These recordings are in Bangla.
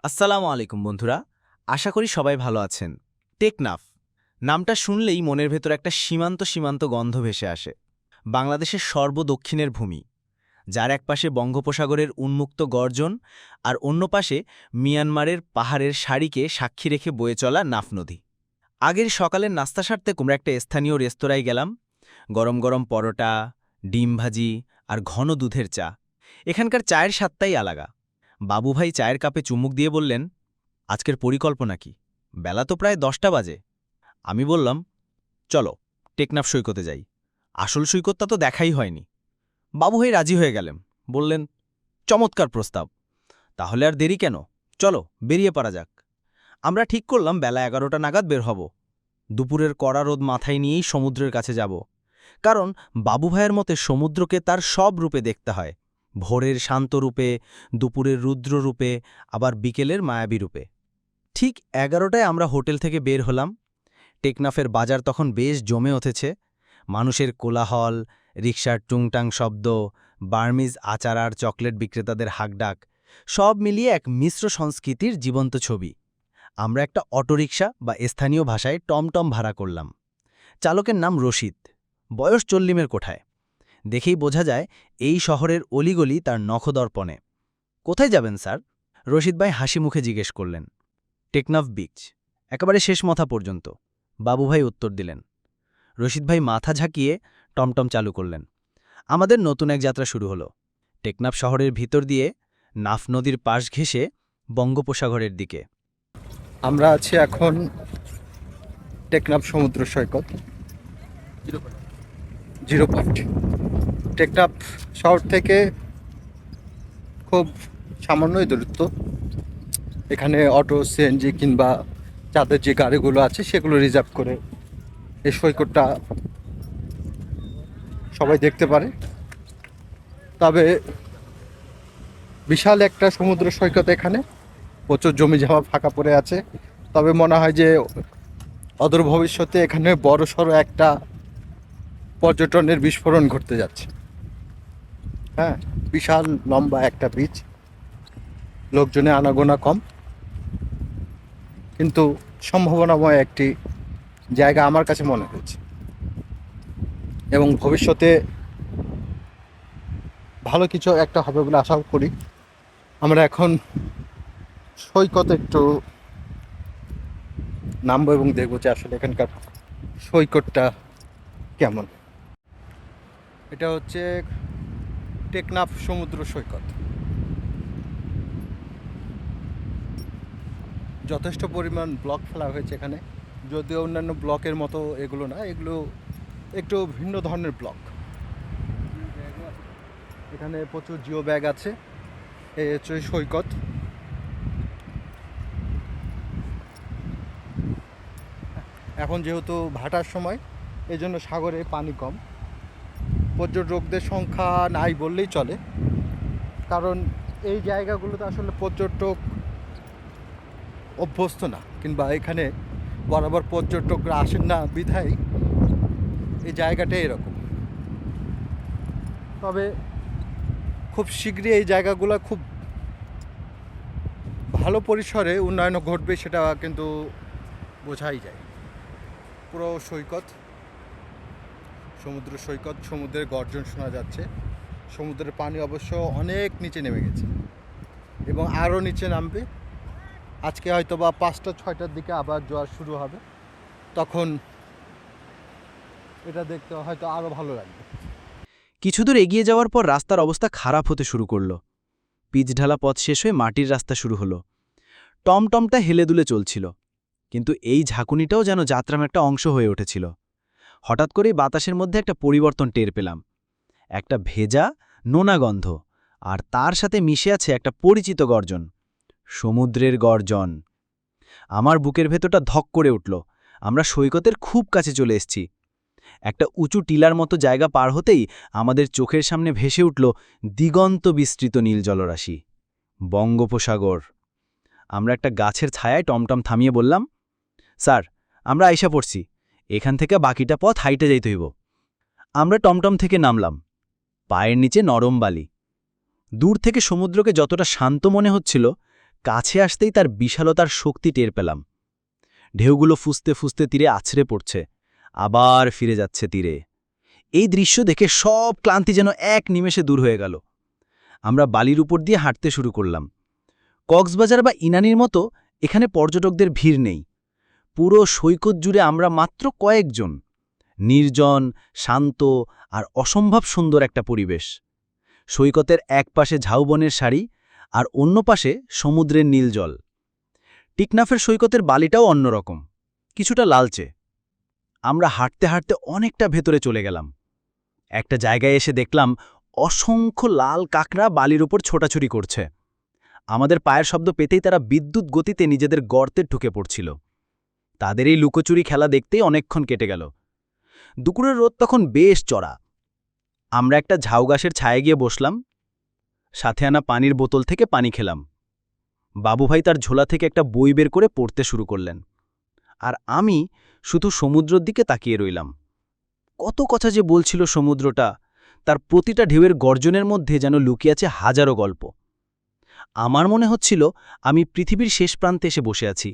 আসসালামু আলাইকুম বন্ধুরা, আশা করি সবাই ভালো আছেন। টেকনাফ নামটা শুনলেই মনের ভেতর একটা সীমান্ত সীমান্ত গন্ধ ভেসে আসে। বাংলাদেশের সর্বদক্ষিণের ভূমি, যার একপাশে বঙ্গোপসাগরের উন্মুক্ত গর্জন আর অন্য পাশে মিয়ানমারের পাহাড়ের সারিকে সাক্ষী রেখে বয়ে চলা নাফ নদী। আগের সকালের নাস্তা সারতে আমরা একটা স্থানীয় রেস্তোরাঁয় গেলাম। গরম গরম পরোটা, ডিম ভাজি আর ঘন দুধের চা। এখানকার চায়ের স্বাদটাই আলাদা। বাবুভাই চায়ের কাপে চুমুক দিয়ে বললেন, আজকের পরিকল্পনা কি? বেলা তো প্রায় 10টা বাজে। আমি বললাম, চলো টেকনাফ সৈকতে যাই। আসল সৈকতটা তো দেখাই হয়নি। বাবুভাই রাজি হয়ে গেলেন, বললেন, চমৎকার প্রস্তাব, তাহলে আর দেরি কেন, চলো বেরিয়ে পড়া যাক। আমরা ঠিক করলাম বেলা 11টা নাগাদ বের হব। দুপুরের কড়া রোদ মাথায় নিয়েই সমুদ্রের কাছে যাব, কারণ বাবুভাইয়ের মতে সমুদ্রকে তার সব রূপে দেখতে হয়। ভোরের শান্ত রূপে, দুপুরের রুদ্র রূপে, আবার বিকেলের মায়াবী রূপে। ঠিক 11টায় আমরা হোটেল থেকে বের হলাম। টেকনাফের বাজার তখন বেশ জমে উঠেছে। মানুষের কোলাহল, রিকশার টুংটাং শব্দ, বার্মিজ আচার আর চকলেট বিক্রেতাদের হাঁকডাক, সব মিলিয়ে এক মিশ্র সংস্কৃতির জীবন্ত ছবি। আমরা একটা অটোরিকশা বা স্থানীয় ভাষায় টমটম ভাড়া করলাম। চালকের নাম রশিদ, বয়স 40-এর কোঠায়। দেখেই বোঝা যায় এই শহরের অলিগলি তার নখদর্পণে। কোথায় যাবেন স্যার? রশিদ ভাই হাসি মুখে জিজ্ঞেস করলেন। টেকনাফ বিচ, একেবারে শেষ মাথা পর্যন্ত, বাবুভাই উত্তর দিলেন। রশিদ ভাই মাথা ঝাঁকিয়ে টমটম চালু করলেন। আমাদের নতুন এক যাত্রা শুরু হলো। টেকনাফ শহরের ভিতর দিয়ে, নাফ নদীর পাশ ঘেঁষে বঙ্গোপসাগরের দিকে। আমরা আছি এখন টেকনাফ সমুদ্র সৈকত, জিরো পয়েন্ট। টেকনাফ শহর থেকে খুব সামান্যই দূরত্ব। এখানে অটো, সিএনজি কিংবা যাদের যে গাড়িগুলো আছে সেগুলো রিজার্ভ করে এই সৈকতটা সবাই দেখতে পারে। তবে বিশাল একটা সমুদ্র সৈকত, এখানে প্রচুর জমি জমা ফাঁকা পড়ে আছে। তবে মনে হয় যে অদূর ভবিষ্যতে এখানে বড়সড় একটা পর্যটনের বিস্ফোরণ ঘটতে যাচ্ছে। হ্যাঁ, বিশাল লম্বা একটা বিচ, লোকজনে আনাগোনা কম, কিন্তু সম্ভাবনাময় একটি জায়গা আমার কাছে মনে হয়েছে। এবং ভবিষ্যতে ভালো কিছু একটা হবে বলে আশাও করি। আমরা এখন সৈকতে একটু নামবো এবং দেখবো যে আসলে এখানকার সৈকতটা কেমন। এটা হচ্ছে টেকনাফ সমুদ্র সৈকত। যথেষ্ট পরিমাণ ব্লক ফেলা হয়েছে এখানে, যদিও অন্যান্য ব্লকের মতো এগুলো না, এগুলো একটু ভিন্ন ধরনের ব্লক। এখানে প্রচুর জিও ব্যাগ আছে। এই হচ্ছে সৈকত। এখন যেহেতু ভাটার সময়, এই জন্য সাগরে পানি কম, পর্যটকদের সংখ্যা নাই বললেই চলে। কারণ এই জায়গাগুলোতে আসলে পর্যটক অভ্যস্ত না, কিংবা এখানে বরাবর পর্যটকরা আসেন না বিধায় এই জায়গাটা এরকম। তবে খুব শীঘ্রই এই জায়গাগুলো খুব ভালো পরিসরে উন্নয়ন ঘটবে, সেটা কিন্তু বোঝাই যায়। পুরো সৈকত, সমুদ্র সৈকত, সমুদ্রের গর্জন শোনা যাচ্ছে। সমুদ্রের পানি অবশ্য অনেক নিচে নেমে গেছে এবং আরও নিচে নামবে। আজকে হয়তো বা 5টা-6টার দিকে আবার জোয়ার শুরু হবে, তখন এটা দেখতে হয়তো আরও ভালো লাগবে। কিছুদূর এগিয়ে যাওয়ার পর রাস্তার অবস্থা খারাপ হতে শুরু করল। পিচ ঢালা পথ শেষ হয়ে মাটির রাস্তা শুরু হলো। টমটমটা হেলে দুলে চলছিল, কিন্তু এই ঝাঁকুনিটাও যেন যাত্রার একটা অংশ হয়ে উঠেছিল। হঠাৎ করেই বাতাসের মধ্যে একটা পরিবর্তন টের পেলাম। একটা ভেজা, নোনা গন্ধ, আর তার সাথে মিশে আছে একটা পরিচিত গর্জন, সমুদ্রের গর্জন। আমার বুকের ভেতরটা ধক করে উঠল। আমরা সৈকতের খুব কাছে চলে এসেছি। একটা উঁচু টিলার মতো জায়গা পার হতেই আমাদের চোখের সামনে ভেসে উঠল দিগন্ত বিস্তৃত নীল জলরাশি, বঙ্গোপসাগর। আমরা একটা গাছের ছায়ায় টমটম থামিয়ে বললাম, স্যার, আমরা আইসা পড়ছি, এখান থেকে বাকিটা পথ হাইটে যাইতে হইব। আমরা টমটম থেকে নামলাম। পায়ের নিচে নরম বালি। দূর থেকে সমুদ্রকে যতটা শান্ত মনে হচ্ছিল, কাছে আসতেই তার বিশালতার শক্তি টের পেলাম। ঢেউগুলো ফুসতে ফুসতে তীরে আছড়ে পড়ছে, আবার ফিরে যাচ্ছে তীরে। এই দৃশ্য দেখে সব ক্লান্তি যেন এক নিমেষে দূর হয়ে গেল। আমরা বালির উপর দিয়ে হাঁটতে শুরু করলাম। কক্সবাজার বা ইনানির মতো এখানে পর্যটকদের ভিড় নেই। পুরো সৈকত জুড়ে আমরা মাত্র কয়েকজন। নির্জন, শান্ত আর অসম্ভব সুন্দর একটা পরিবেশ। সৈকতের এক পাশে ঝাউবনের সারি আর অন্য পাশে সমুদ্রের নীল জল। টেকনাফের সৈকতের বালিটাও অন্যরকম, কিছুটা লালচে। আমরা হাঁটতে হাঁটতে অনেকটা ভেতরে চলে গেলাম। একটা জায়গায় এসে দেখলাম অসংখ্য লাল কাঁকড়া বালির উপর ছোটাছুটি করছে। আমাদের পায়ের শব্দ পেতেই তারা বিদ্যুৎ গতিতে নিজেদের গর্তে ঢুকে পড়ছিল। তাদের এই লুকোচুরি খেলা দেখতেই অনেকক্ষণ কেটে গেল। দুপুরের রোদ তখন বেশ চড়া। আমরা একটা ঝাউগাছের ছায়ে গিয়ে বসলাম। সাথে আনা পানির বোতল থেকে পানি খেলাম। বাবুভাই তার ঝোলা থেকে একটা বই বের করে পড়তে শুরু করলেন, আর আমি শুধু সমুদ্রের দিকে তাকিয়ে রইলাম। কত কথা যে বলছিল সমুদ্রটা, তার প্রতিটা ঢেউয়ের গর্জনের মধ্যে যেন লুকিয়ে আছে হাজারো গল্প। আমার মনে হচ্ছিল আমি পৃথিবীর শেষ প্রান্তে এসে বসে আছি।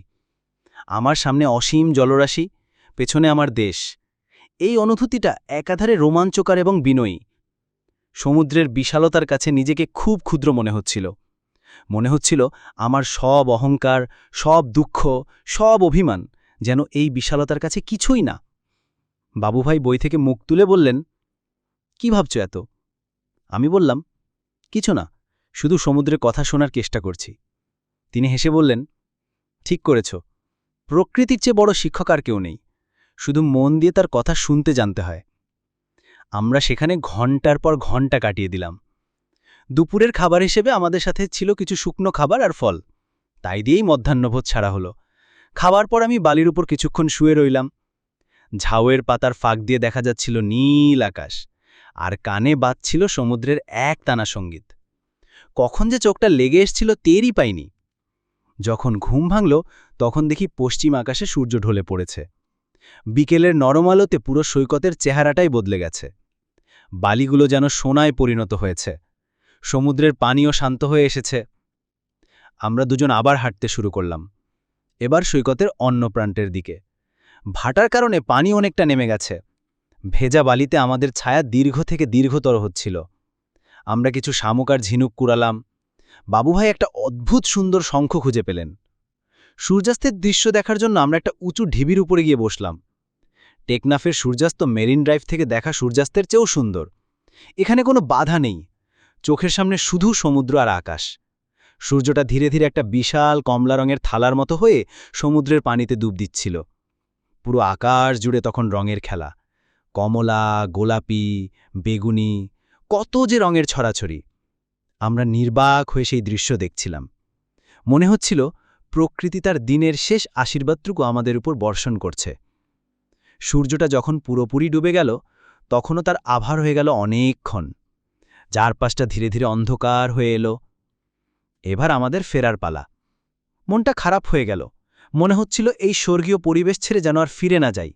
আমার সামনে অসীম জলরাশি, পেছনে আমার দেশ। এই অনুভূতিটা একাধারে রোমাঞ্চকর এবং বিনয়ী। সমুদ্রের বিশালতার কাছে নিজেকে খুব ক্ষুদ্র মনে হচ্ছিল আমার সব অহংকার, সব দুঃখ, সব অভিমান যেন এই বিশালতার কাছে কিছুই না। বাবুভাই বই থেকে মুখ তুলে বললেন, কি ভাবছ এত? আমি বললাম, কিছু না, শুধু সমুদ্রের কথা শোনার চেষ্টা করছি। তিনি হেসে বললেন, ঠিক করেছ, প্রকৃতির চেয়ে বড় শিক্ষক আর কেউ নেই, শুধু মন দিয়ে তার কথা শুনতে জানতে হয়। আমরা সেখানে ঘণ্টার পর ঘণ্টা কাটিয়ে দিলাম। দুপুরের খাবার হিসেবে আমাদের সাথে ছিল কিছু শুকনো খাবার আর ফল, তাই দিয়েই মধ্যাহ্নভোজ ছাড়া হলো। খাবার পর আমি বালির উপর কিছুক্ষণ শুয়ে রইলাম। ঝাউয়ের পাতার ফাঁক দিয়ে দেখা যাচ্ছিল নীল আকাশ, আর কানে বাজছিল সমুদ্রের একটানা সঙ্গীত। কখন যে চোখটা লেগে এসছিল টেরই পাইনি। যখন ঘুম ভাঙল তখন দেখি পশ্চিম আকাশে সূর্য ঢলে পড়েছে। বিকেলের নরম আলোতে পুরো সৈকতের চেহারাটাই বদলে গেছে। বালিগুলো যেন সোনায় পরিণত হয়েছে। সমুদ্রের পানিও শান্ত হয়ে এসেছে। আমরা দুজন আবার হাঁটতে শুরু করলাম, এবার সৈকতের অন্য প্রান্তের দিকে। ভাটার কারণে পানি অনেকটা নেমে গেছে। ভেজা বালিতে আমাদের ছায়া দীর্ঘ থেকে দীর্ঘতর হচ্ছিল। আমরা কিছু শামুক আর ঝিনুক কুড়ালাম। বাবুভাই একটা অদ্ভুত সুন্দর শঙ্খ খুঁজে পেলেন। সূর্যাস্তের দৃশ্য দেখার জন্য আমরা একটা উঁচু ঢিবির উপরে গিয়ে বসলাম। টেকনাফের সূর্যাস্ত মেরিন ড্রাইভ থেকে দেখা সূর্যাস্তের চেয়েও সুন্দর। এখানে কোনো বাধা নেই, চোখের সামনে শুধু সমুদ্র আর আকাশ। সূর্যটা ধীরে ধীরে একটা বিশাল কমলা রঙের থালার মতো হয়ে সমুদ্রের পানিতে ডুব দিচ্ছিল। পুরো আকাশ জুড়ে তখন রঙের খেলা, কমলা, গোলাপি, বেগুনি, কত যে রঙের ছড়াছড়ি। আমরা নির্বাক হয়ে সেই দৃশ্য দেখছিলাম। মনে হচ্ছিল প্রকৃতি তার দিনের শেষ আশীর্বাদটুকু আমাদের উপর বর্ষণ করছে। সূর্যটা যখন পুরোপুরি ডুবে গেল তখনও তার আভার হয়ে গেল অনেকক্ষণ। চারপাশটা ধীরে ধীরে অন্ধকার হয়ে এলো। এবার আমাদের ফেরার পালা। মনটা খারাপ হয়ে গেল। মনে হচ্ছিল এই স্বর্গীয় পরিবেশ ছেড়ে যেন আর ফিরে না যাই।